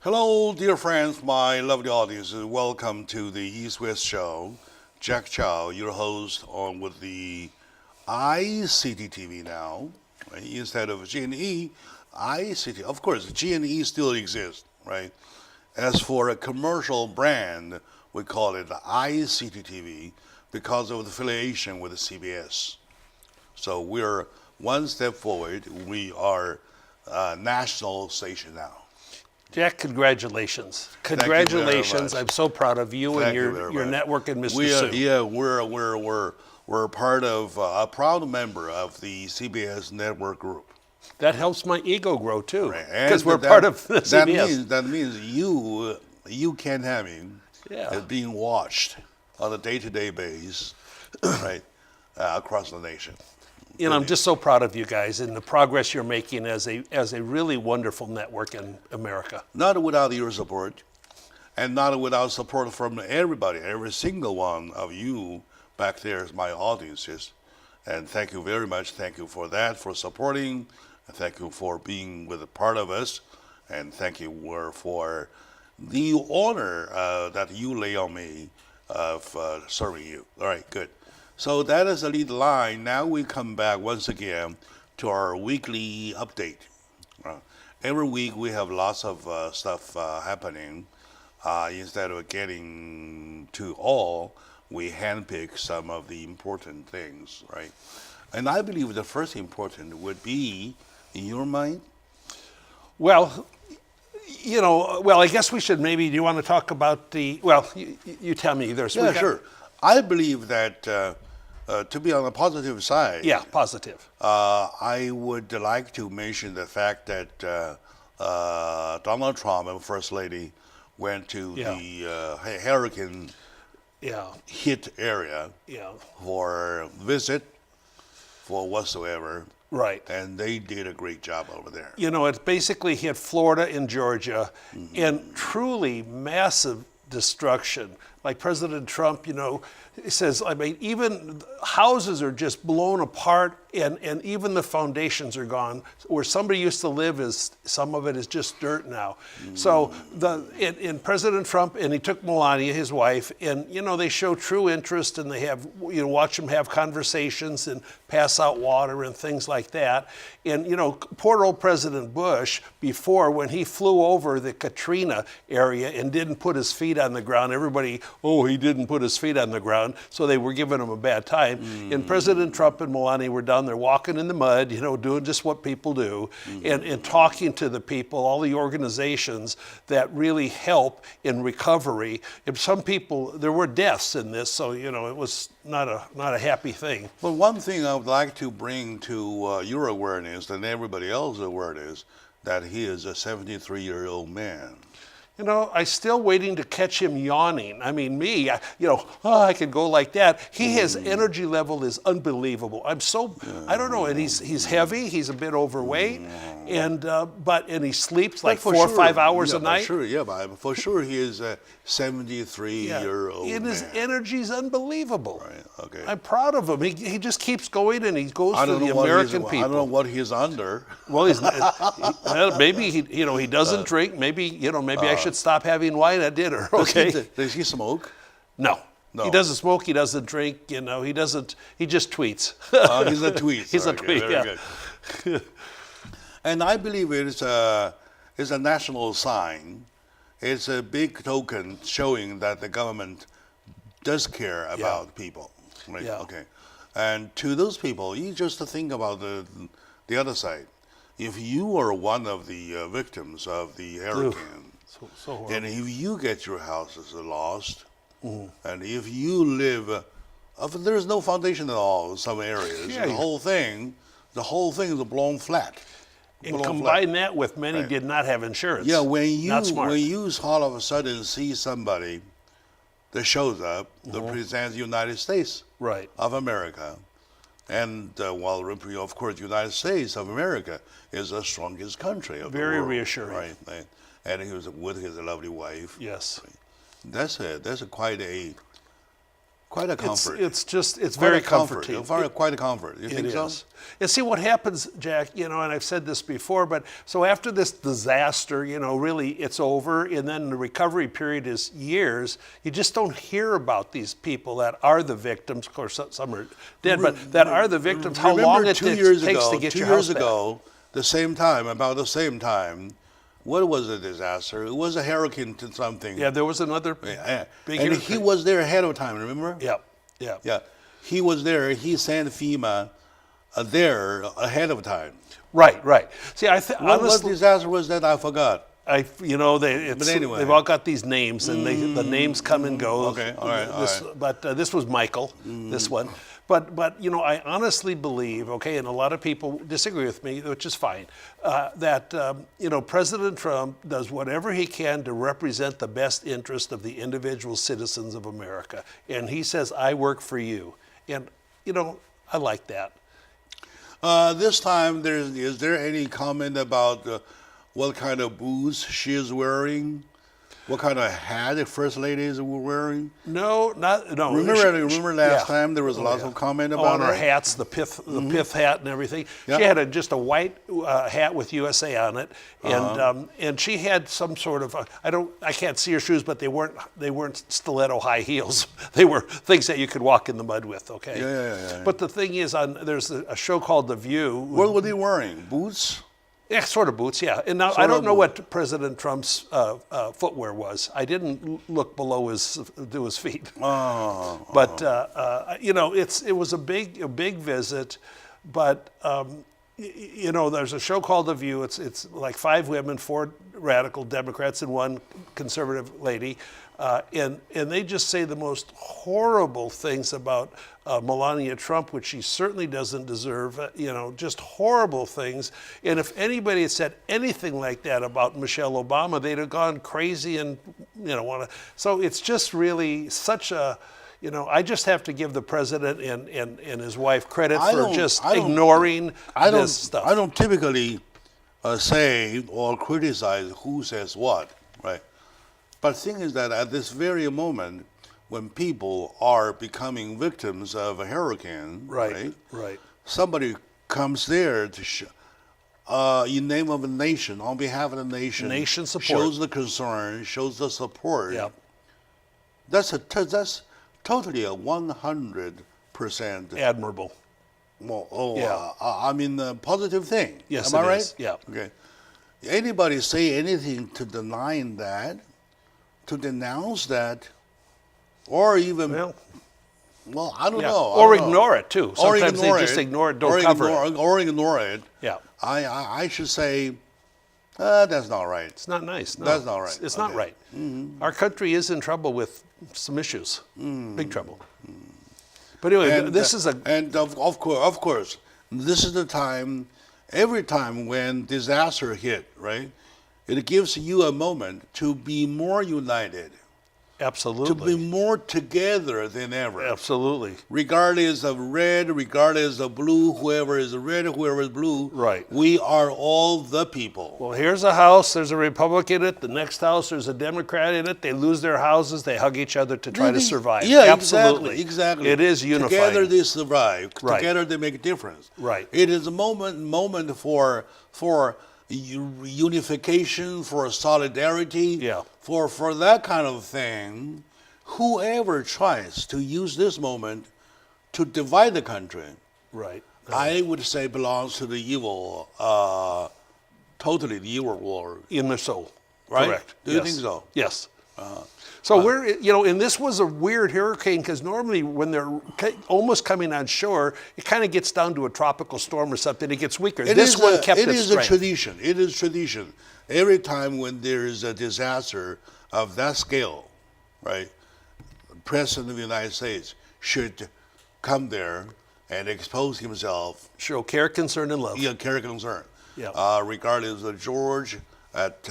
Hello, dear friends, my lovely audience. Welcome to the East West Show. Jack Chow, your host, on with the ICT now, right? Instead of G&E, ICT. Of course, G&E still exists, right? As for a commercial brand, we call it ICT because of the affiliation with the CBS. So we're one step forward. We are a national station now. Jack, congratulations. Thank you very Congratulations. much. I'm so proud of you and Thank you your very much. network and Mr. We are, Sue. yeah, we're part of a proud member of the CBS network group. That helps my ego grow too, Right. because And we're part of the CBS. That means you can have him Yeah. being watched on a day-to-day basis, right, across the nation. And I'm just so proud of you guys and the progress you're making as a really wonderful network in America. Not without your support, and not without support from everybody, every single one of you back there is my audiences. And thank you very much. Thank you for that, for supporting. Thank you for being with a part of us. And thank you for the honor that you lay on me of serving you. All right, good. So that is the lead line. Now we come back once again to our weekly update. Every week we have lots of stuff happening. Instead of getting to all, we handpick some of the important things, right? And I believe the first important would be, in your mind? Well, I guess we should maybe, do you want to talk about you tell me. Yeah, sure. I believe that to be on the positive side, Yeah, positive. I would like to mention the fact that Donald Trump and First Lady went to the hurricane hit area for visit, for whatsoever. Right. And they did a great job over there. It basically hit Florida and Georgia, and truly massive destruction. Like President Trump, he says, even houses are just blown apart, and even the foundations are gone. Where somebody used to live, some of it is just dirt now. So in President Trump, and he took Melania, his wife, and they show true interest, and they have watch them have conversations and pass out water and things like that. And poor old President Bush, before, when he flew over the Katrina area and didn't put his feet on the ground, everybody, he didn't put his feet on the ground, so they were giving him a bad time. And President Trump and Melania were down there walking in the mud, doing just what people do, and talking to the people, all the organizations that really help in recovery. If some people, there were deaths in this, so it was not a happy thing. But one thing I would like to bring to your awareness and everybody else's awareness, that he is a 73-year-old man. I'm still waiting to catch him yawning. I mean, I could go like that. His energy level is unbelievable. I don't know, and he's heavy, he's a bit overweight, and he sleeps like 4 or 5 hours a night. But for sure he is a 73-year-old man. And his energy's unbelievable. Right, okay. I'm proud of him. He just keeps going, and he goes for the American people. I don't know what he's under. Well, maybe he doesn't drink. Maybe I should stop having wine at dinner. Okay. Does he smoke? No. He doesn't smoke. He doesn't drink. He doesn't. He just tweets. He's a tweet. He's a tweet. Very good. And I believe it's a national sign. It's a big token showing that the government does care about people. Right? Yeah. Okay. And to those people, you just think about the other side. If you are one of the victims of the hurricane, so and if you get your houses lost, and if you live, there's no foundation at all in some areas. Yeah, the whole thing is blown flat. And combine that with many did not have insurance. Yeah, when you all of a sudden see somebody that shows up that represents the United States of America, and of course, the United States of America is the strongest country of the world. Very reassuring. Right. And he was with his lovely wife. Yes. That's quite Quite a comfort. It's very comforting. Quite a comfort. You think so? And see what happens, Jack, and I've said this before, but so after this disaster, really it's over, and then the recovery period is years, you just don't hear about these people that are the victims. Of course, some are dead, but that are the victims, how long it takes to get your house back. 2 years ago, about the same time, what was the disaster? It was a hurricane to something. Yeah, there was another big hurricane. And he was there ahead of time, remember? Yeah. He was there. He sent FEMA there ahead of time. Right. See, what disaster was that? I forgot. Anyway. They've all got these names, and the names come and go. Okay, all right. But this was Michael, this one. But I honestly believe, and a lot of people disagree with me, which is fine, that President Trump does whatever he can to represent the best interest of the individual citizens of America, and he says, "I work for you," and I like that. This time, is there any comment about what kind of boots she is wearing? What kind of hat the First Ladies were wearing? No. Remember last time there was lots of comment about on her hats, the pith hat and everything. Yeah. She had just a white hat with USA on it, and she had some sort of I can't see her shoes, but they weren't stiletto high heels. They were things that you could walk in the mud with. Okay. Yeah. But the thing is, there's a show called The View. What were they wearing? Boots? Yeah, sort of boots, yeah. And now I don't know what President Trump's footwear was. I didn't look below his feet. But it was a big visit. But there's a show called The View. It's like 5 women, 4 radical Democrats, and 1 conservative lady, and they just say the most horrible things about Melania Trump, which she certainly doesn't deserve. Just horrible things. And if anybody had said anything like that about Michelle Obama, they'd have gone crazy and want to. So it's just really such a. I just have to give the president and his wife credit for just ignoring this stuff. I don't typically say or criticize who says what, right? But the thing is that at this very moment, when people are becoming victims of a hurricane, right? Somebody comes there to in name of a nation, on behalf of the nation support, shows the concern, shows the support. Yeah. That's totally a 100% admirable. Positive thing. Yes, am I right? Is. Yeah. Okay. Anybody say anything to deny that, to denounce that, or even I don't know. Or ignore it too. Sometimes they just ignore it, don't cover it. Or ignore it. Yeah. I should say, that's not right. It's not nice. No. That's not right. It's not right. Mm-hmm. Our country is in trouble with some issues. Big trouble. But anyway, this is a... And of course, this is the time, every time when disaster hit, right? It gives you a moment to be more united. Absolutely. To be more together than ever. Absolutely. Regardless of red, regardless of blue, whoever is red, whoever is blue. Right. We are all the people. Well, here's a house, there's a Republican in it. The next house, there's a Democrat in it. They lose their houses, they hug each other to try to survive. Yeah, absolutely. Exactly. It is unifying. Together they survive. Right. Together they make a difference. Right. It is a moment for unification, for solidarity, for that kind of thing. Whoever tries to use this moment to divide the country, I would say belongs to the evil, totally the evil world. In the soul. Right? Correct. Do you think so? Yes. So we're, and this was a weird hurricane because normally when they're almost coming on shore, it kind of gets down to a tropical storm or something. It gets weaker. This one kept its strength. It is a tradition. It is tradition. Every time when there is a disaster of that scale, right, the President of the United States should come there and expose himself. Show care, concern, and love. Yeah, care, concern. Yeah. Regardless of George at...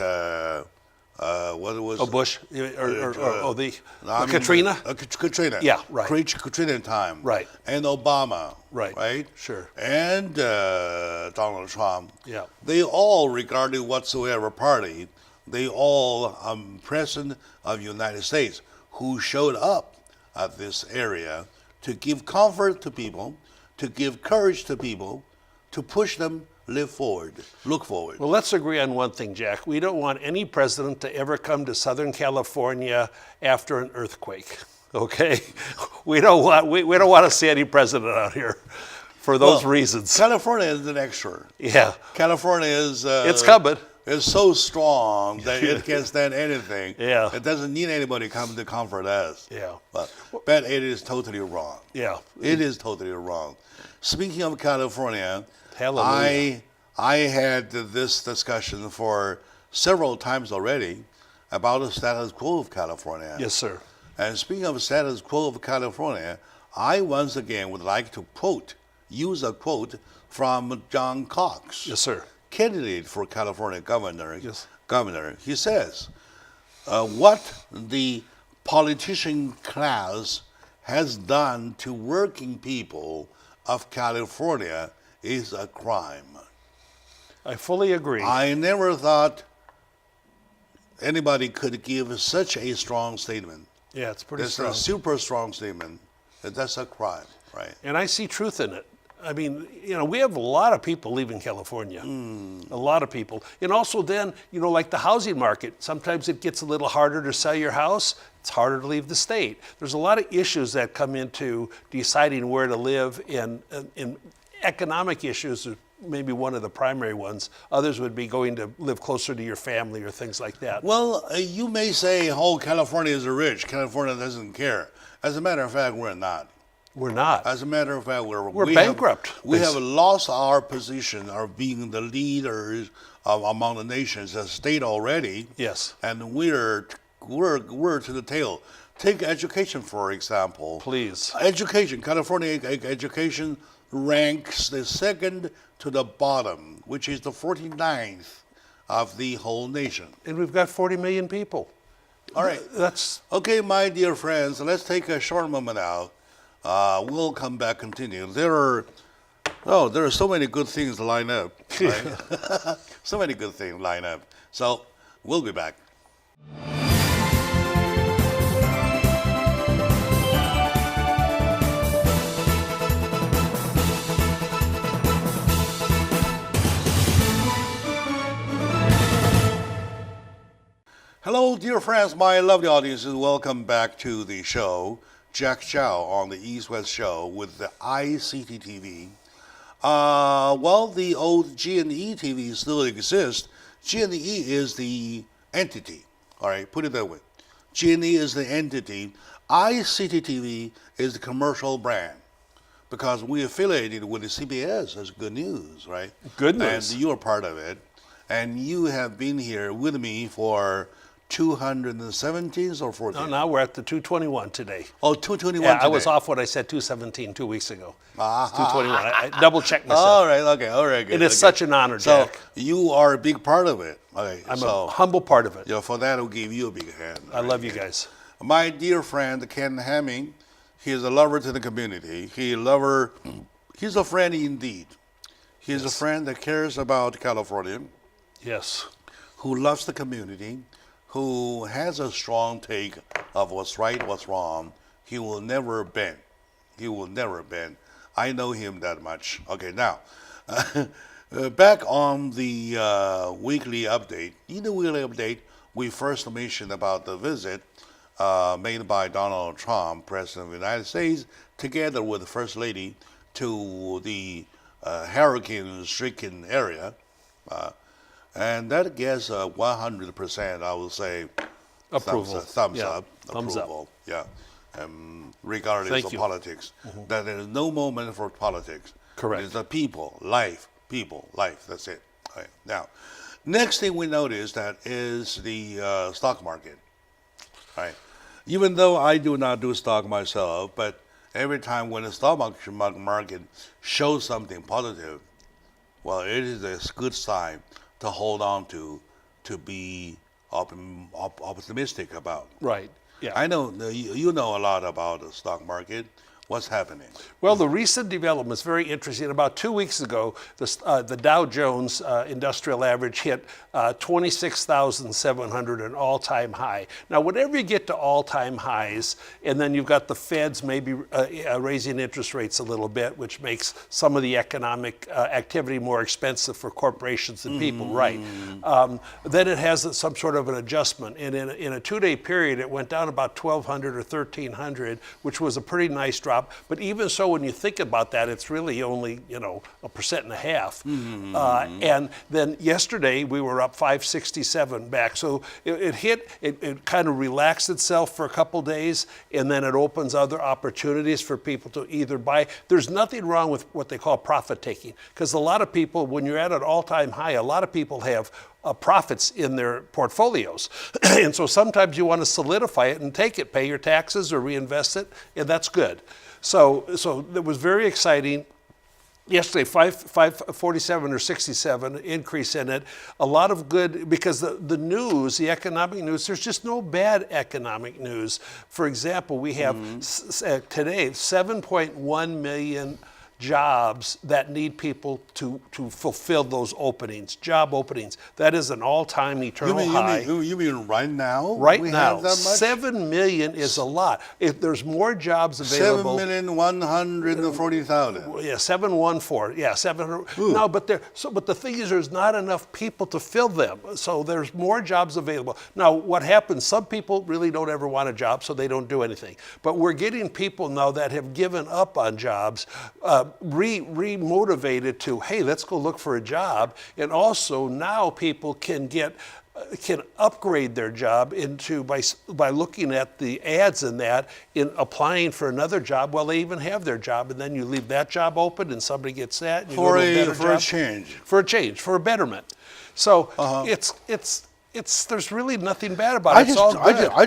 what was Bush Katrina? Katrina. Yeah, right. Katrina time. Right. And Obama. Right. Sure. And Donald Trump. Yeah. They all, regardless whatsoever party, they all President of the United States who showed up at this area to give comfort to people, to give courage to people, to push them live forward, look forward. Well, let's agree on one thing, Jack. We don't want any president to ever come to Southern California after an earthquake. Okay, we don't want to see any president out here for those reasons. California is the next shore. Yeah, California is it's coming. It's so strong that it can stand anything. Yeah. It doesn't need anybody come to comfort us. Yeah. But it is totally wrong. Yeah. It is totally wrong. Speaking of California, Hallelujah. I had this discussion for several times already about the status quo of California. Yes, sir. And speaking of status quo of California, I once again would like to use a quote from John Cox. Yes, sir. Candidate for California governor. Yes. Governor. He says, what the politician class has done to working people of California is a crime. I fully agree. I never thought anybody could give such a strong statement. Yeah, it's pretty It's strong. a super strong statement. That's a crime, right? And I see truth in it. I mean, we have a lot of people leaving California, a lot of people. And also then, like the housing market, sometimes it gets a little harder to sell your house. It's harder to leave the state. There's a lot of issues that come into deciding where to live, and economic issues are maybe one of the primary ones. Others would be going to live closer to your family or things like that. Well, you may say, oh, California is rich. California doesn't care. As a matter of fact, we're not. We're not. As a matter of fact, we're bankrupt. We have lost our position of being the leaders among the nations as a state already. Yes. And we're to the tail. Take education, for example. Please. Education. California education ranks the second to the bottom, which is the 49th of the whole nation. And we've got 40 million people. All right. That's okay, my dear friends. Let's take a short moment out. We'll come back, continue. There are so many good things line up. Right? So many good things line up. So we'll be back. Hello, dear friends, my lovely audiences. Welcome back to the show. Jack Chow on the East West Show with the ICT-TV. Well, the old G&E TV still exists. G&E is the entity. All right, put it that way. G&E is the entity. ICT-TV is the commercial brand because we affiliated with the CBS. That's good news, right? Good news. And you're part of it. And you have been here with me for 217 or 14? No, now we're at the 221 today. Oh, 221 Yeah, today. I was off when I said 217 2 weeks ago. It's 221. I double-checked myself. All right, okay, all right, good. It is such an honor, so Jack. you are a big part of it. Okay, I'm a humble part of it. Yeah, for that, I'll give you a big hand. I love you guys. My dear friend, Ken Hamming, he is a lover to the community. He's a friend indeed. He's a friend that cares about California, Yes. who loves the community, who has a strong take of what's right, what's wrong. He will never bend. He will never bend. I know him that much. Okay, now, back on the weekly update. In the weekly update, we first mentioned about the visit made by Donald Trump, President of the United States, together with the First Lady to the hurricane-stricken area. And that gets 100%, I would say, Approval. thumbs Yeah. up, Thumbs up. approval. Yeah, regardless Thank of you. politics. That there is no moment for politics. Correct. It's the people, life, that's it. All right. Now, next thing we notice that is the stock market. All right. Even though I do not do stock myself, but every time when the stock market shows something positive, well, it is a good sign to hold on to be optimistic about. Right. Yeah. I know you know a lot about the stock market. What's happening? Well, the recent development is very interesting. About 2 weeks ago, the Dow Jones Industrial Average hit 26,700, an all-time high. Now, whenever you get to all-time highs, and then you've got the Feds maybe raising interest rates a little bit, which makes some of the economic activity more expensive for corporations and people, right? Then it has some sort of an adjustment. And in a 2-day period, it went down about 1,200 or 1,300, which was a pretty nice drop. But even so, when you think about that, it's really only 1.5%. And then yesterday we were up 567 back. So it kind of relaxed itself for a couple days, and then it opens other opportunities for people to either buy. There's nothing wrong with what they call profit taking, because a lot of people, when you're at an all-time high, a lot of people have profits in their portfolios. And so sometimes you want to solidify it and take it, pay your taxes or reinvest it, and that's good. So it was very exciting. Yesterday, 547 or 67 increase in it. A lot of good, because the news, the economic news, there's just no bad economic news. For example, we have today 7.1 million jobs that need people to fulfill those openings, job openings. That is an all-time eternal high. You mean right now? Right we now, have that much? 7 million is a lot. If there's more jobs available, 7,140,000. yeah, 714. Yeah, 700. No, but the thing is, there's not enough people to fill them. So there's more jobs available. Now, what happens? Some people really don't ever want a job, so they don't do anything. But we're getting people now that have given up on jobs, re-motivated to, hey, let's go look for a job. And also now people can upgrade their job by looking at the ads in that, in applying for another job while they even have their job, and then you leave that job open and somebody gets that and you go to a better job. For a betterment. So there's really nothing bad about it. It's all good. I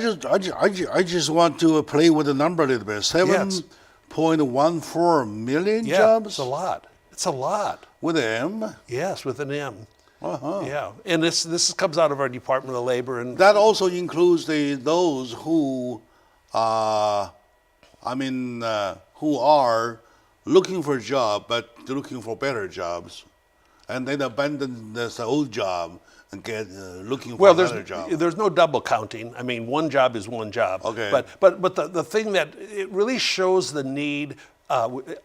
just want to play with the number a little bit. 7.14 million jobs? It's a lot. It's a lot. With an M? Yes, with an M. Yeah, and this comes out of our Department of Labor, and that also includes those who, who are looking for a job but looking for better jobs, and then abandon this old job and get looking for another job. There's no double counting. I mean, one job is one job. Okay. But the thing that it really shows the need.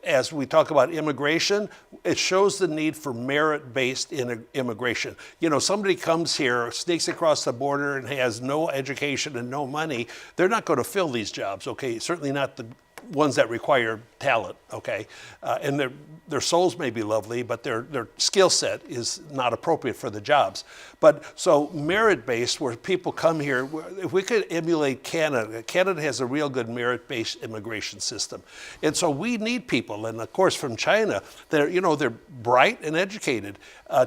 As we talk about immigration, it shows the need for merit-based immigration. Somebody comes here, sneaks across the border and has no education and no money, they're not going to fill these jobs, okay? Certainly not the ones that require talent, okay? And their souls may be lovely, but their skill set is not appropriate for the jobs. But so merit-based, where people come here, if we could emulate Canada has a real good merit-based immigration system. And so we need people, and of course from China, they're bright and educated,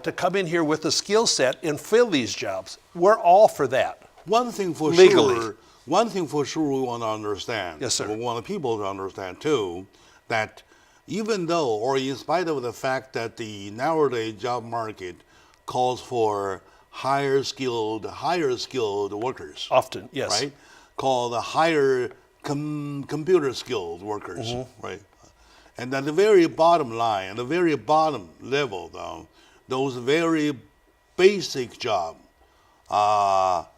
to come in here with a skill set and fill these jobs. We're all for that. One thing for legally. sure we want to understand. Yes, sir. We want people to understand too, that even though, or in spite of the fact that the nowadays job market calls for higher skilled workers. Often, yes. Right? Called the higher computer skilled workers, right? And at the very bottom line, at the very bottom level, though, those very basic jobs, well,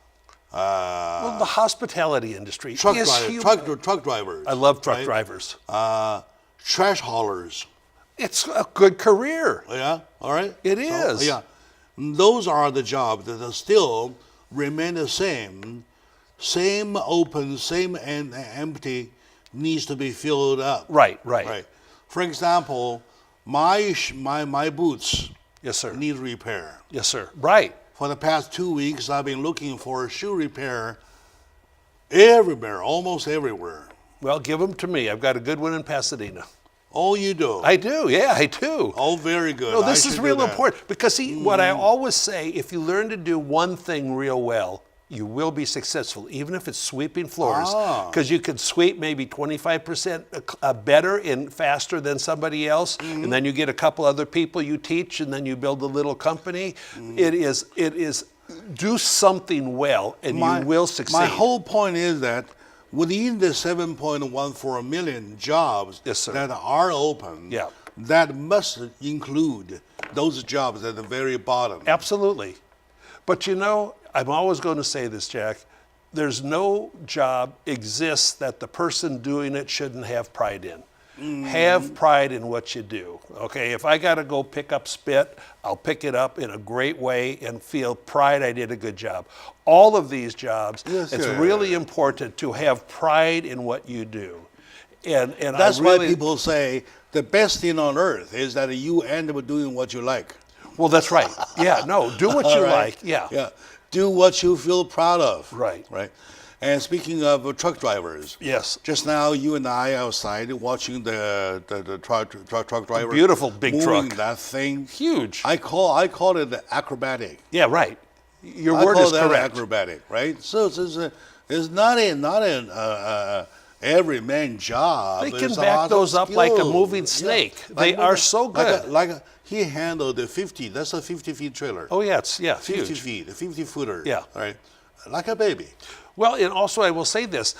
the hospitality industry truck drivers. I love truck drivers. Trash haulers. It's a good career. Yeah, all right? It is. Yeah. Those are the jobs that are still remain the same open, same and empty, needs to be filled up. Right. For example, my boots Yes, sir. need repair. Yes, sir. Right. For the past 2 weeks, I've been looking for shoe repair everywhere, almost everywhere. Well, give them to me. I've got a good one in Pasadena. Oh, you do? I do. Yeah, I do. Oh, very good. No, this is real important because see, what I always say, if you learn to do one thing real well, you will be successful, even if it's sweeping floors, because you can sweep maybe 25% better and faster than somebody else, and then you get a couple other people you teach, and then you build a little company. It is do something well, and you will succeed. My whole point is that within the 7.14 million jobs Yes, sir. that are open, Yeah. that must include those jobs at the very bottom. Absolutely. But you know, I'm always going to say this, Jack. There's no job exists that the person doing it shouldn't have pride in. Have pride in what you do. Okay, if I got to go pick up spit, I'll pick it up in a great way and feel pride I did a good job. All of these jobs, Yes, it's sir. really important to have pride in what you do. And That's I really, why people say the best thing on earth is that you end up doing what you like. well, that's right. Yeah, no, do what you All right? like. Yeah. Yeah. Do what you feel proud of. Right. Right. And speaking of truck drivers, Yes. just now you and I outside watching the truck driver. Beautiful big moving truck. that thing. Huge. I call it acrobatic. Yeah, right. Your I word call is that correct. acrobatic, right? So it's not an every man job. They can It's a back lot of those up like a skill. moving Yeah. snake. They are so good. He handled the 50. That's a 50-feet trailer. Oh yeah, it's 50 huge. feet, a 50-footer. Yeah. All right. Like a baby. Well, and also I will say this: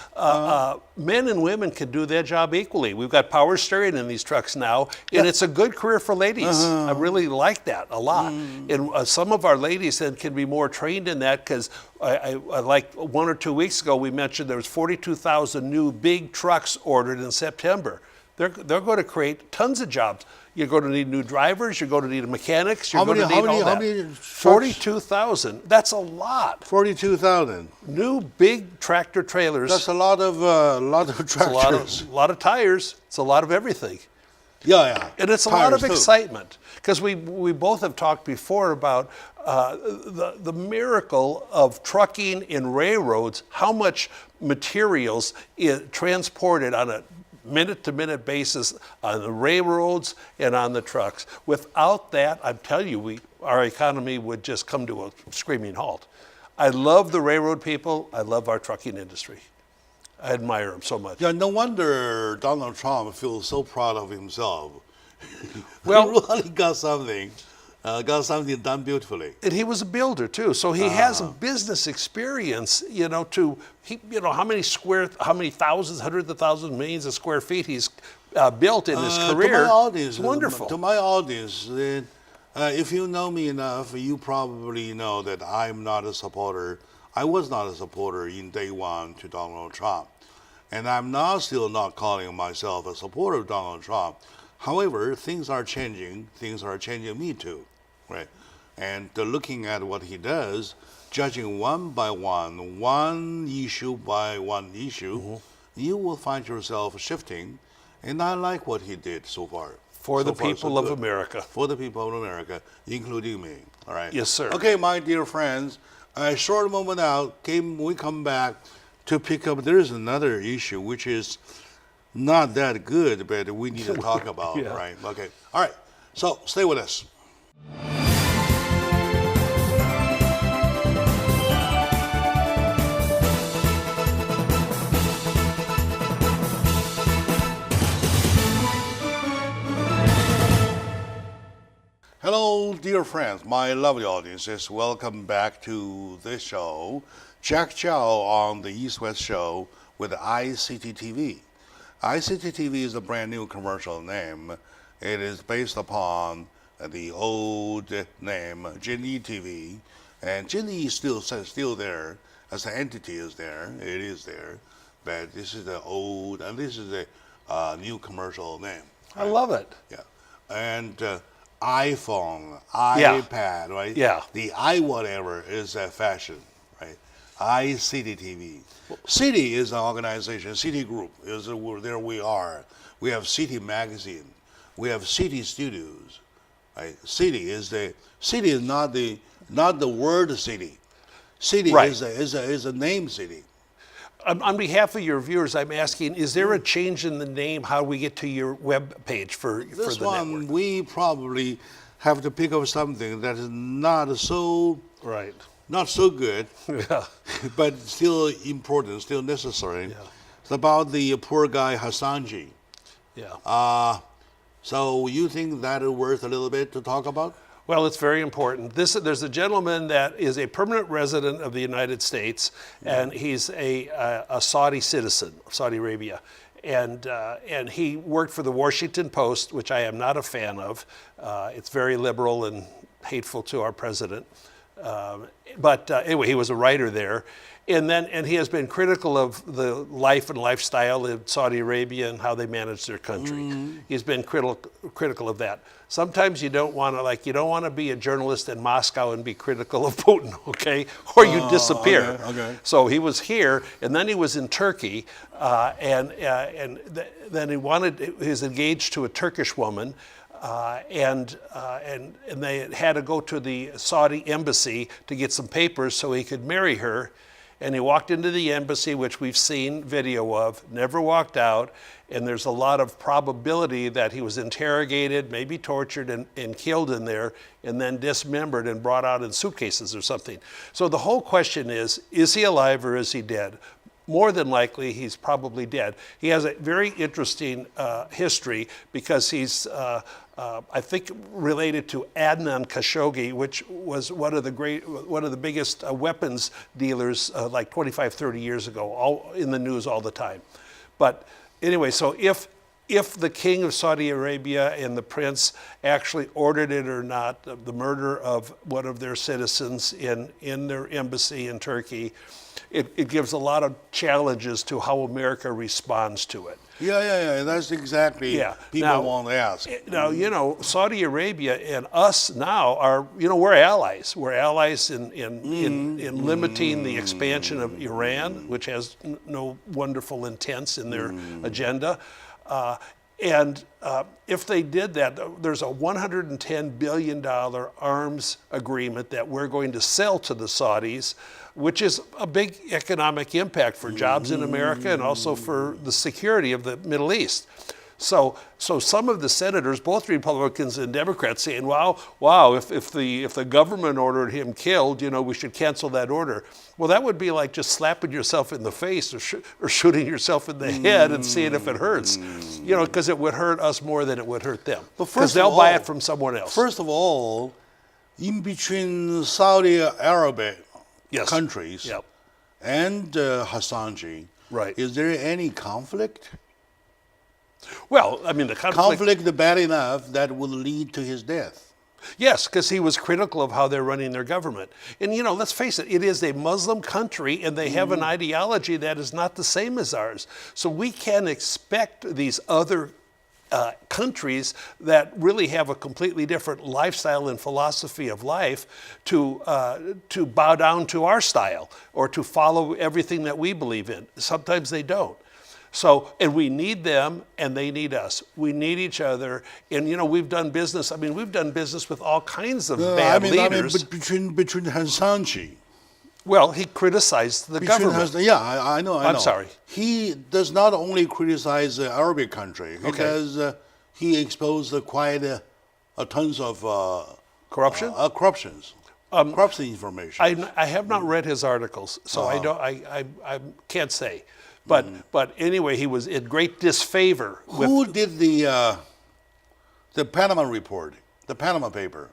men and women can do that job equally. We've got power steering in these trucks now, and it's a good career for ladies. I really like that a lot. And some of our ladies then can be more trained in that because I like 1 or 2 weeks ago we mentioned there was 42,000 new big trucks ordered in September. They're going to create tons of jobs. You're going to need new drivers. You're going to need mechanics. You're going to need all that. How many trucks? 42,000. That's a lot. 42,000. New big tractor trailers. That's a lot of It's tractors. a lot of tires. It's a lot of everything. Yeah. And it's a lot of Tires, too. excitement because we both have talked before about the miracle of trucking in railroads, how much materials is transported on a minute-to-minute basis on the railroads and on the trucks. Without that, I'm telling you, our economy would just come to a screaming halt. I love the railroad people. I love our trucking industry. I admire them so much. Yeah, no wonder Donald Trump feels so proud of himself. Well- he really got something done beautifully. And he was a builder too, so he has a business experience. How many thousands, hundreds of thousands, millions of square feet he's built in his career. To my audience, It's wonderful. To my audience, if you know me enough, you probably know that I'm not a supporter. I was not a supporter in day one to Donald Trump, and I'm now still not calling myself a supporter of Donald Trump. However, things are changing. Things are changing me too, right? And looking at what he does, judging one by one issue by one issue, you will find yourself shifting. And I like what he did so far. For the So far, so people of good. America. For the people of America, including me. All right. Yes, sir. Okay, my dear friends. A short moment out, we come back to pick up. There is another issue which is not that good, but we need to talk about. Yeah. Right. Okay. All right. So stay with us. Hello, dear friends, my lovely audiences. Welcome back to this show, Jack Chow on the East West Show with ICT-TV. ICT-TV is a brand new commercial name. It is based upon the old name, Jinyi TV, and Jinyi is still there as an entity is there. It is there, but this is the old, and this is a new commercial name. I love it. Yeah, and iPhone, iPad, right? Yeah. The I whatever is a fashion, right? ICT-TV. City is an organization. City Group is there. We are. We have City Magazine. We have City Studios. Right? City is not the word city. City Right. is a name city. On behalf of your viewers, I'm asking: is there a change in the name? How we get to your web page for This the one network? we probably have to pick up something that is not so Right. good. Yeah. But still important, still necessary. It's about the poor guy Hassanji. Yeah. So you think that is worth a little bit to talk about? Well, it's very important. There's a gentleman that is a permanent resident of the United States, and he's a Saudi citizen of Saudi Arabia. And he worked for the Washington Post, which I am not a fan of. It's very liberal and hateful to our president. But anyway, he was a writer there. And he has been critical of the life and lifestyle in Saudi Arabia and how they manage their country. He's been critical of that. Sometimes you don't want to be a journalist in Moscow and be critical of Putin, okay? Or you disappear. Okay. So he was here, and then he was in Turkey, then he was engaged to a Turkish woman. And they had to go to the Saudi embassy to get some papers so he could marry her. And he walked into the embassy, which we've seen video of, never walked out. And there's a lot of probability that he was interrogated, maybe tortured and killed in there, and then dismembered and brought out in suitcases or something. So the whole question is he alive or is he dead? More than likely, he's probably dead. He has a very interesting history because he's, I think, related to Adnan Khashoggi, which was one of the biggest weapons dealers like 25, 30 years ago, all in the news all the time. But anyway, so if the king of Saudi Arabia and the prince actually ordered it or not, the murder of one of their citizens in their embassy in Turkey, it gives a lot of challenges to how America responds to it. Yeah. That's exactly people Now, want to ask. Now, Saudi Arabia and us now are, we're allies. We're allies in limiting the expansion of Iran, which has no wonderful intents in their agenda. And if they did that, there's a $110 billion arms agreement that we're going to sell to the Saudis, which is a big economic impact for jobs in America and also for the security of the Middle East. So some of the senators, both Republicans and Democrats, saying, wow, if the government ordered him killed, we should cancel that order. Well, that would be like just slapping yourself in the face or shooting yourself in the head and seeing if it hurts, because it would hurt us more than it would hurt them. Because they'll buy it from someone else. First of all, in between Saudi Arabia countries and Hassanji, is there any conflict? Well, I mean, the conflict bad enough that would lead to his death. Yes, because he was critical of how they're running their government. And, let's face it is a Muslim country, and they have an ideology that is not the same as ours. So we can't expect these other countries that really have a completely different lifestyle and philosophy of life to bow down to our style or to follow everything that we believe in. Sometimes they don't. So, and we need them and they need us. We need each other. And, we've done business. We've done business with all kinds of bad leaders. But between Hassanji. Well, he criticized the government. I know. I'm sorry. He does not only criticize the Arabic country because he exposed quite tons of corruption. Corruption information. I have not read his articles, so I can't say. But anyway, he was in great disfavor. Who did the Panama report, the Panama paper?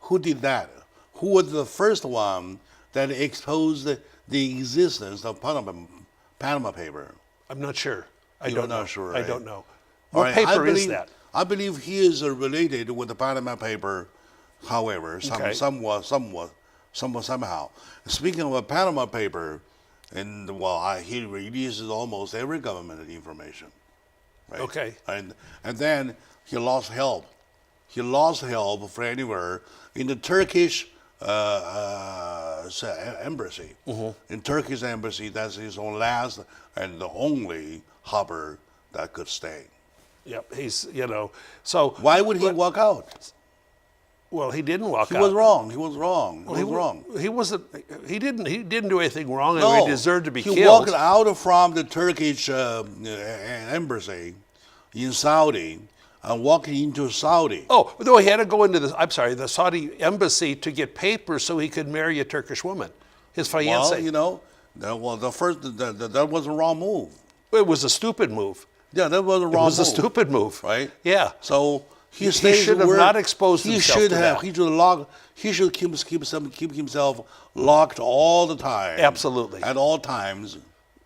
Who did that? Who was the first one that exposed the existence of Panama paper? I'm not sure. I don't know. Sure, right? I don't know. What paper is that? I believe he is related with the Panama paper. However, somehow. Speaking of a Panama paper. And he releases almost every government information, right? Okay. And then he lost help. He lost help from anywhere in the Turkish embassy. In Turkish embassy, that's his own last and the only harbor that could stay. Yep. He's so. Why would he walk out? Well, he didn't walk out. He was wrong. He wasn't. He didn't do anything wrong. No, he deserved to be killed. He walked out from the Turkish embassy in Saudi and walked into Saudi. Oh no, he had to go into the Saudi embassy to get papers so he could marry a Turkish woman, his fiancée. Well, that was a wrong move. It was a stupid move. Yeah, that was a wrong move. It was a stupid move, right? Yeah. So He stays should have where not exposed he himself should to have. that. He should log. He should keep himself locked all the time. Absolutely. At all times.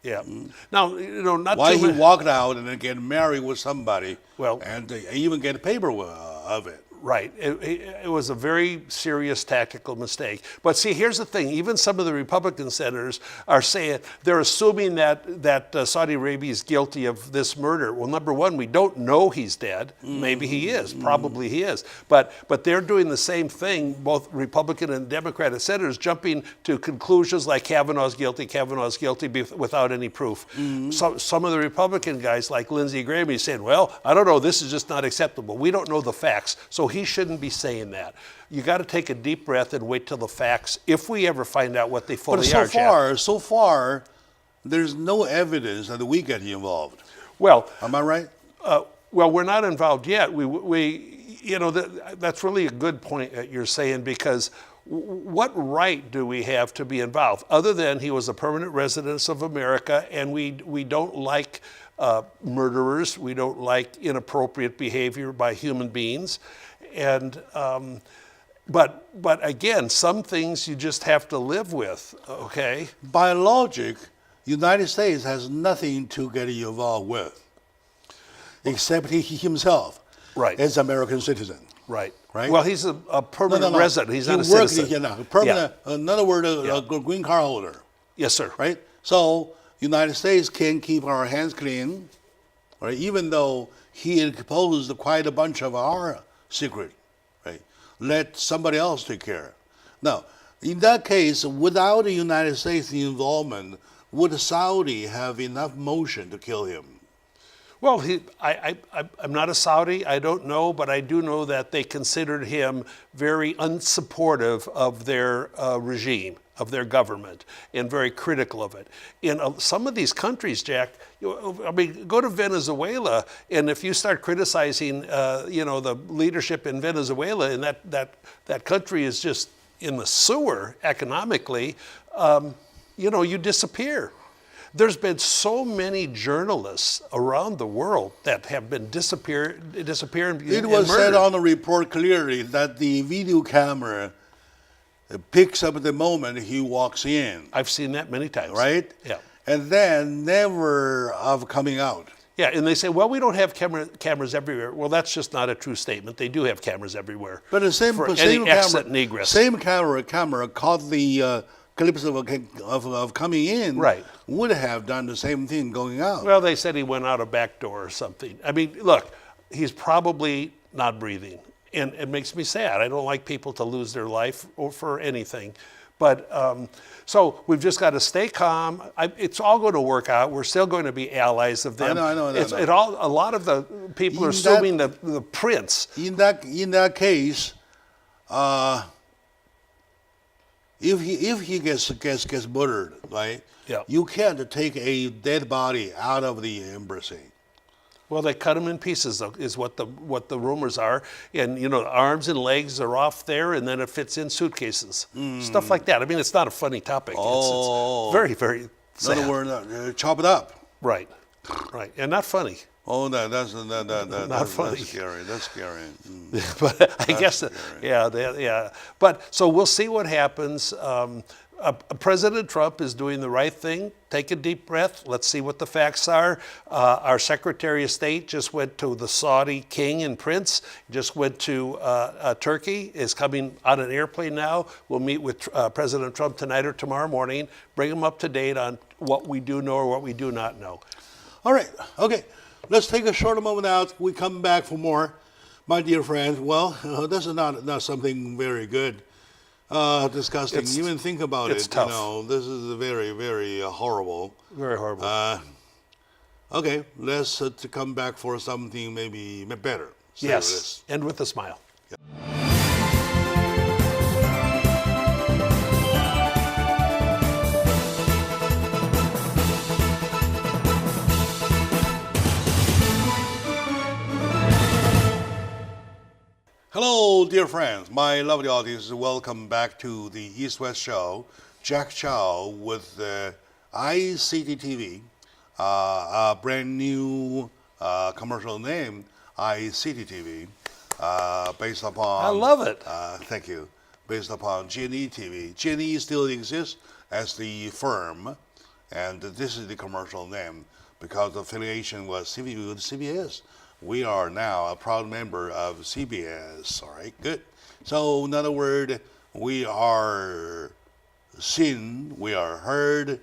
Yeah. Now, not Why too he many. walked out and then get married with somebody, Well- and even get a paper of it. Right. It was a very serious tactical mistake. But see, here's the thing. Even some of the Republican senators are saying they're assuming that Saudi Arabia is guilty of this murder. Well, number one, we don't know he's dead. Maybe he is. Probably he is. But they're doing the same thing, both Republican and Democratic senators, jumping to conclusions like Kavanaugh's guilty without any proof. So, some of the Republican guys, like Lindsey Graham, he's saying, well, I don't know, this is just not acceptable. We don't know the facts. So he shouldn't be saying that. You got to take a deep breath and wait till the facts, if we ever find out what they fully are. But so far, there's no evidence that we get involved. Well, Am I right? well, we're not involved yet. That's really a good point that you're saying, because what right do we have to be involved, other than he was a permanent resident of America, and we don't like murderers, we don't like inappropriate behavior by human beings, and but again, some things you just have to live with. Okay. By logic, United States has nothing to get involved with, except he himself, Right. as American citizen. Right. Right? Well, he's a permanent resident. He's not a works, citizen. permanent. In other words, a green card holder. Yes, sir. Right. So United States can keep our hands clean, right? Even though he exposed quite a bunch of our secret, right? Let somebody else take care. Now, in that case, without the United States involvement, would Saudi have enough motion to kill him? Well, I'm not a Saudi. I don't know, but I do know that they considered him very unsupportive of their regime, of their government, and very critical of it. In some of these countries, Jack, I mean, go to Venezuela, and if you start criticizing, the leadership in Venezuela, and that country is just in the sewer economically, you disappear. There's been so many journalists around the world that have been disappearing. It was said on the report clearly that the video camera picks up the moment he walks in. I've seen that many times. Right? Yeah. And then never of coming out. Yeah, and they say, well, we don't have cameras everywhere. Well, that's just not a true statement. They do have cameras everywhere. But the same exit and egress. Same camera caught the glimpse of coming in. Right. Would have done the same thing going out. Well, they said he went out a back door or something. I mean, look, he's probably not breathing, and it makes me sad. I don't like people to lose their life or for anything. But so we've just got to stay calm. It's all going to work out. We're still going to be allies of them. I know. A lot of the people are assuming the prince. In that case, if he gets murdered, right? Yeah. You can't take a dead body out of the embassy. Well, they cut him in pieces, is what the rumors are, and arms and legs are off there, and then it fits in suitcases, stuff like that. I mean, it's not a funny topic. It's very, very sad. In other words, chop it up. Right, and not funny. Oh, that's funny. That's scary. That's scary. But I guess, yeah. But so we'll see what happens. President Trump is doing the right thing. Take a deep breath. Let's see what the facts are. Our Secretary of State just went to the Saudi king and prince, just went to Turkey, is coming on an airplane now. We'll meet with President Trump tonight or tomorrow morning, bring him up to date on what we do know or what we do not know. All right. Okay. Let's take a short moment out. We come back for more. My dear friends, well, this is not something very good. Disgusting. Even think about it. It's tough. This is very, very horrible. Very horrible. Okay, let's come back for something maybe better. Yes, and with a smile. Yeah. Hello, dear friends. My lovely audience, welcome back to the East-West Show. Jack Chow with ICT-TV, a brand new commercial name, ICT-TV. based upon. I love it. Thank you. Based upon GNE TV. GNE still exists as the firm, and this is the commercial name because the affiliation was with CBS. We are now a proud member of CBS. All right, good. So, in other words, we are seen, we are heard,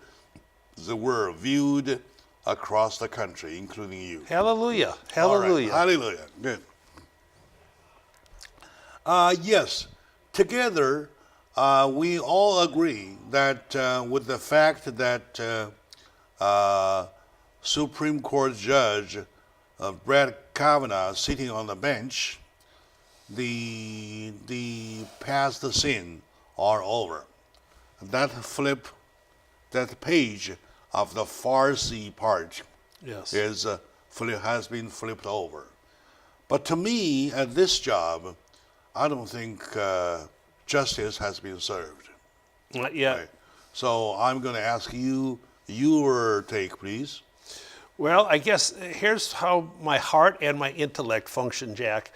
we're viewed across the country, including you. Hallelujah. All right. Hallelujah. Hallelujah. Good. Yes, together we all agree that with the fact that Supreme Court Judge Brett Kavanaugh sitting on the bench, the past sin are over. That page of the Farsi part Yes. has been flipped over. But to me, at this job, I don't think justice has been served. Not yet. Right. So I'm going to ask you your take, please. Well, I guess here's how my heart and my intellect function, Jack.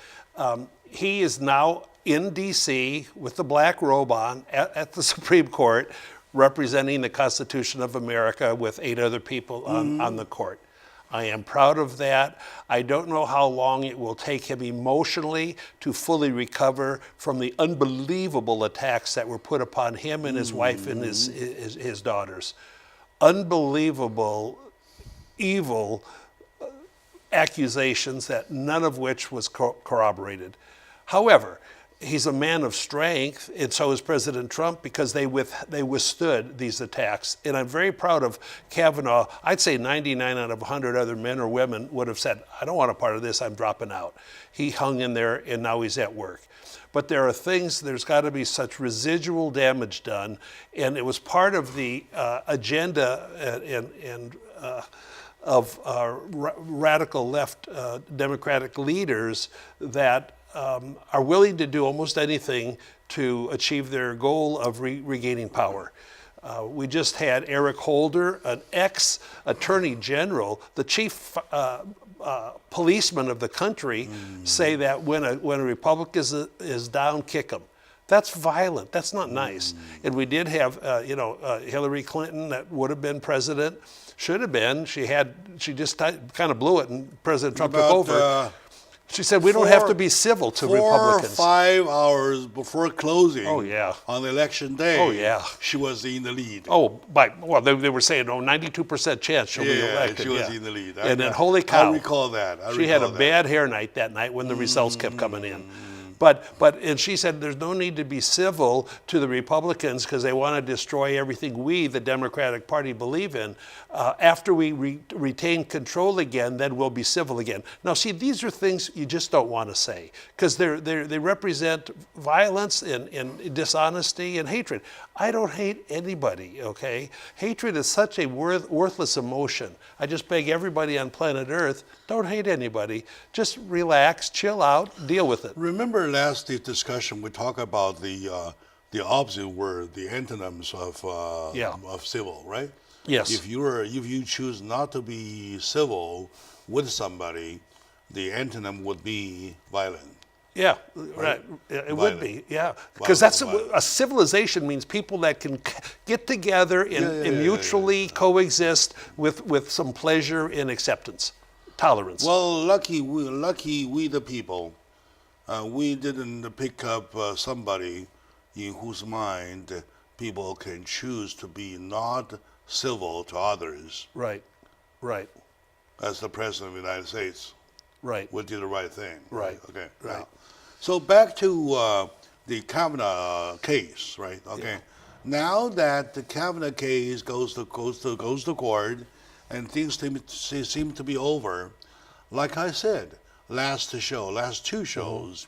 He is now in D.C. with the black robe on at the Supreme Court, representing the Constitution of America with 8 other people on the court. I am proud of that. I don't know how long it will take him emotionally to fully recover from the unbelievable attacks that were put upon him and his wife and his daughters. Unbelievable, evil accusations that none of which was corroborated. However, he's a man of strength, and so is President Trump, because they withstood these attacks. And I'm very proud of Kavanaugh. I'd say 99 out of 100 other men or women would have said, I don't want a part of this, I'm dropping out. He hung in there, and now he's at work. But there are things, there's got to be such residual damage done, and it was part of the agenda of radical left Democratic leaders that are willing to do almost anything to achieve their goal of regaining power. We just had Eric Holder, an ex-attorney general, the chief policeman of the country, say that when a Republican is down, kick him. That's violent. That's not nice. And we did have, Hillary Clinton that would have been president, should have been. She just kind of blew it, and President Trump took over. She said, we don't have to be civil to Republicans. 4 or 5 hours before closing on election day, she was in the lead. They were saying, 92% chance she'll be elected. She was in the lead. And then, holy cow. I recall that. She had a bad hair night that night when the results kept coming in. And she said there's no need to be civil to the Republicans because they want to destroy everything we, the Democratic Party, believe in. After we retain control again, then we'll be civil again. Now, see, these are things you just don't want to say because they represent violence and dishonesty and hatred. I don't hate anybody, okay? Hatred is such a worthless emotion. I just beg everybody on planet Earth, don't hate anybody. Just relax, chill out, deal with it. Remember last discussion we talked about the opposite word, the antonyms of civil, right? Yes. If you choose not to be civil with somebody, the antonym would be violent. Yeah, right. It would be, because that's a civilization means people that can get together and mutually coexist with some pleasure and acceptance, tolerance. Well, lucky we the people, we didn't pick up somebody in whose mind people can choose to be not civil to others. Right. As the President of the United States. Right. We did the right thing. Right. Okay. Right. Now, so back to the Kavanaugh case, right? Okay. Yeah. Now that the Kavanaugh case goes to court, and things seem to be over, like I said, last 2 shows,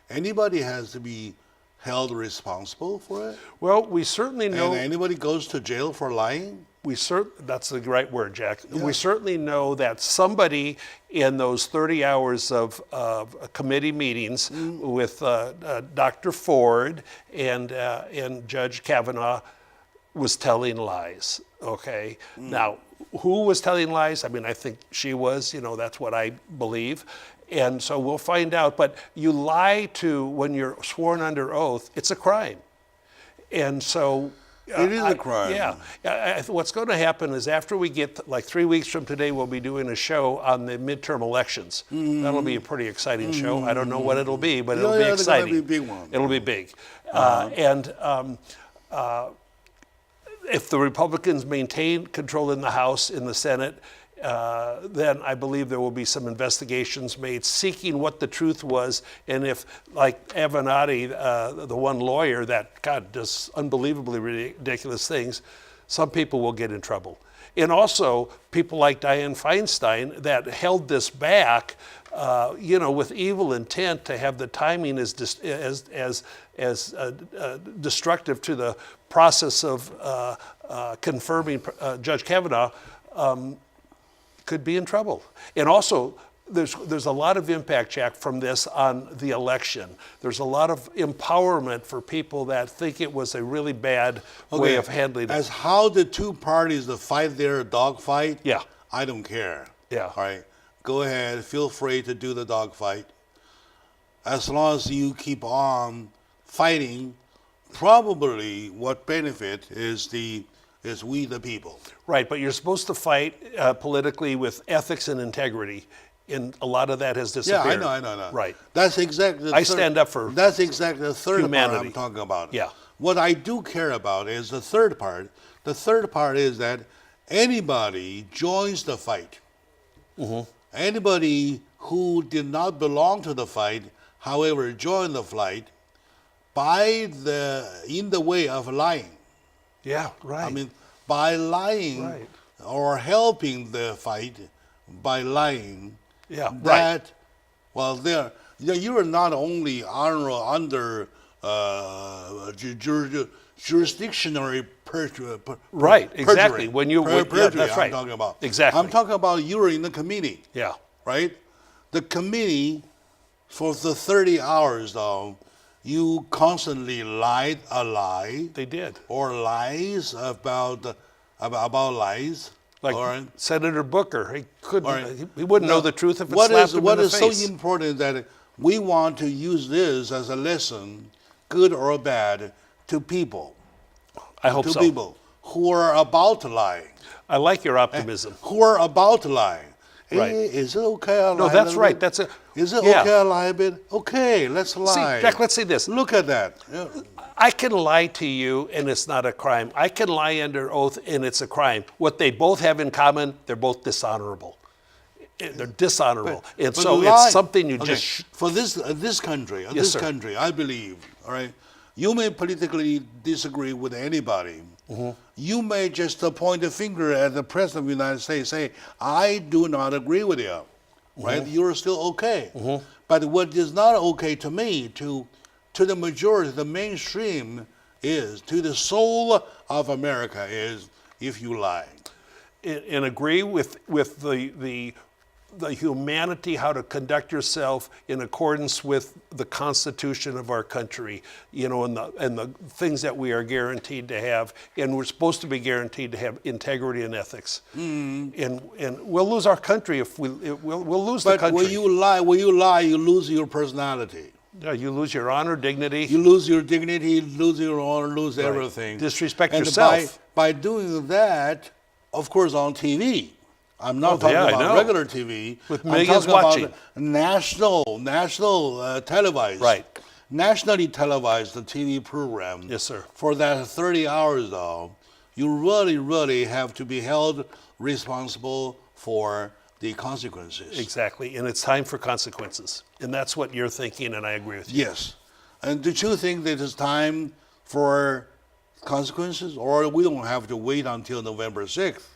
anybody has to be held responsible for it? Well, we certainly know. And anybody goes to jail for lying? That's the right word, Jack. Yeah. We certainly know that somebody in those 30 hours of committee meetings with Dr. Ford and Judge Kavanaugh was telling lies. Okay. Now, who was telling lies? I mean, I think she was. That's what I believe. And so we'll find out. But you lie when you're sworn under oath, it's a crime. And so it is a crime. Yeah. What's going to happen is after we get, like 3 weeks from today, we'll be doing a show on the midterm elections. That'll be a pretty exciting show. I don't know what it'll be, but it'll be exciting. It'll be a big one. It'll be big. If the Republicans maintain control in the House, in the Senate, then I believe there will be some investigations made seeking what the truth was. And if, like Avenatti, the one lawyer that, God, does unbelievably ridiculous things, some people will get in trouble. And also people like Dianne Feinstein that held this back, with evil intent to have the timing as destructive to the process of confirming Judge Kavanaugh, could be in trouble. And also, there's a lot of impact, Jack, from this on the election. There's a lot of empowerment for people that think it was a really bad way of handling it. As how the two parties fight their dog fight, Yeah. I don't care. Yeah. All right. Go ahead. Feel free to do the dog fight. As long as you keep on fighting, probably what benefit is we the people. Right, but you're supposed to fight politically with ethics and integrity, and a lot of that has disappeared. Yeah, I know. Right. That's exactly. Stand up for That's exactly the third humanity. part I'm talking about. Yeah. What I do care about is the third part. The third part is that anybody joins the fight. Anybody who did not belong to the fight, however, joined the fight in the way of lying. Yeah, right. I mean, by lying Right. or helping the fight by lying. Yeah, That, well, you are not only under jurisdictionary perjury. Right, exactly. When you perjury, that's I'm right. talking about. Exactly. I'm talking about you're in the committee. Yeah. Right? The committee, for the 30 hours, though, you constantly lied a lie. They did. Or lies about lies. Like or, Senator Booker, he couldn't. or, He wouldn't know the truth if it what slapped is, him what in the is face. so important that we want to use this as a lesson, good or bad, to people. I hope to so. people who are about lying. I like your optimism. Who are about lying. Right. Hey, is it okay I lie No, a that's little right. bit? That's it. Is it Yeah. okay I lie a bit? Okay, let's lie. See, Jack, let's say this. Look at that. Yeah. I can lie to you and it's not a crime. I can lie under oath and it's a crime. What they both have in common, they're both dishonorable. They're dishonorable. And But so lie- it's something you okay, just... for this country, Yes, sir. I believe, all right, you may politically disagree with anybody. Mm-hmm. You may just point a finger at the President of the United States, say, I do not agree with you, right? Mm-hmm. You're still okay. But what is not okay to me, to the majority, the mainstream is, to the soul of America is, if you lie. And agree with the humanity, how to conduct yourself in accordance with the Constitution of our country, and the things that we are guaranteed to have, and we're supposed to be guaranteed to have integrity and ethics. And we'll lose our country if we'll lose the country. But when you lie, you lose your personality. Yeah, you lose your honor, dignity. You lose your dignity, lose your honor, lose Right. everything. Disrespect and yourself. By doing that, of course, on TV. I'm not talking I about know. regular TV. With I'm millions talking watching. About national televised. Right. Nationally televised the TV program. Yes, sir. For that 30 hours, though, you really, really have to be held responsible for the consequences. Exactly, and it's time for consequences. And that's what you're thinking, and I agree with you. Yes. And do you think that it's time for consequences, or we don't have to wait until November 6th?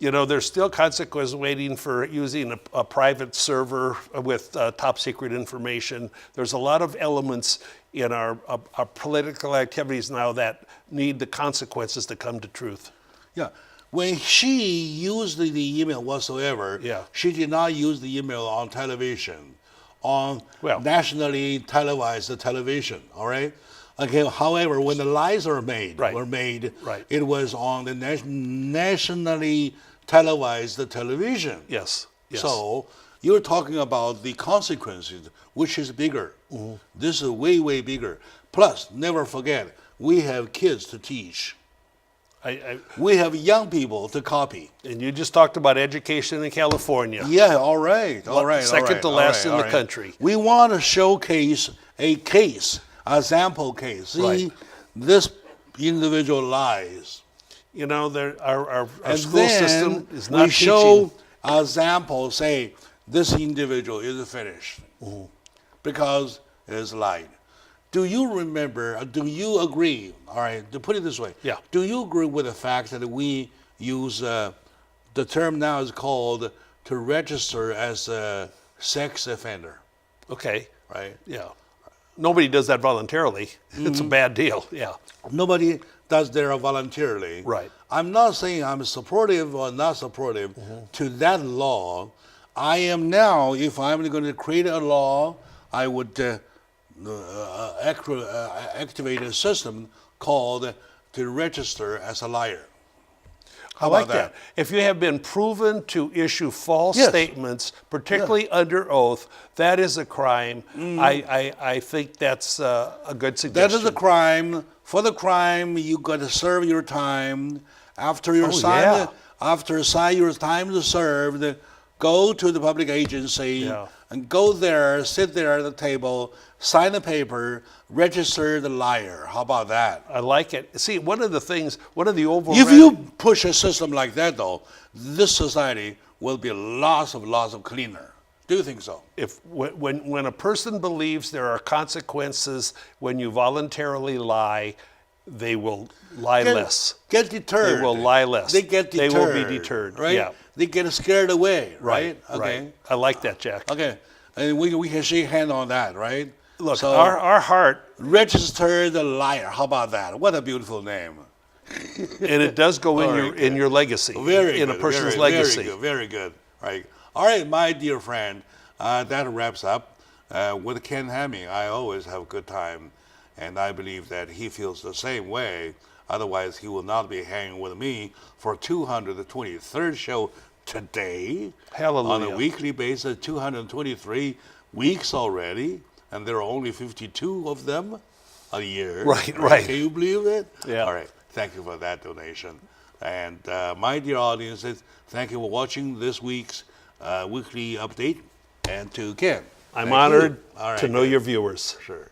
There's still consequences waiting for using a private server with top secret information. There's a lot of elements in our political activities now that need the consequences to come to truth. Yeah. When she used the email whatsoever, Yeah. she did not use the email on television, on Well. nationally televised television, all right? Okay. However, when the lies were made, Right. it was on the nationally televised television. Yes. Yes. So you're talking about the consequences, which is bigger. This is way, way bigger. Plus, never forget, we have kids to teach. We have young people to copy. And you just talked about education in California. Yeah, all right. Second to last in the country. We want to showcase a sample case. See, this individual lies. You know, our And school then system is not we teaching. show a sample, say, this individual is finished because it is lied. Do you remember, do you agree, all right, to put it this way, Yeah. do you agree with the fact that we use, the term now is called to register as a sex offender, Okay. right? Yeah. Nobody does that voluntarily. It's a bad deal. Yeah. Nobody does there voluntarily. Right. I'm not saying I'm supportive or not supportive to that law. I am now, if I'm going to create a law, I would activate a system called to register as a liar. I like that. If you have been proven to issue false Yes. statements, particularly under oath, that is a crime. I think that's a good suggestion. That is a crime. For the crime, you got to serve your time. After your your time is served, go to the public agency and go there, sit there at the table, sign a paper, register the liar. How about that? I like it. See, one of the overriding... If you push a system like that, though, this society will be lots of cleaner. Do you think so? When a person believes there are consequences when you voluntarily lie, they will lie less. Get deterred. They will lie less. They get deterred. They will be deterred. Right? Yeah. They get scared away. Right? Okay. Right. I like that, Jack. Okay. And we can shake hands on that, right? Look, so, our heart... Register the liar. How about that? What a beautiful name. And it does go in your legacy. Very in good, a person's very, legacy. Very good. Right. All right, my dear friend, that wraps up. With Ken Hamming, I always have a good time, and I believe that he feels the same way. Otherwise, he will not be hanging with me for 223rd show today. Hallelujah. On a weekly basis, 223 weeks already, and there are only 52 of them a year. Right. Can you believe it? Yeah. All right. Thank you for that donation. And my dear audiences, thank you for watching this week's weekly update. And to Ken, I'm honored to know your viewers. Sure.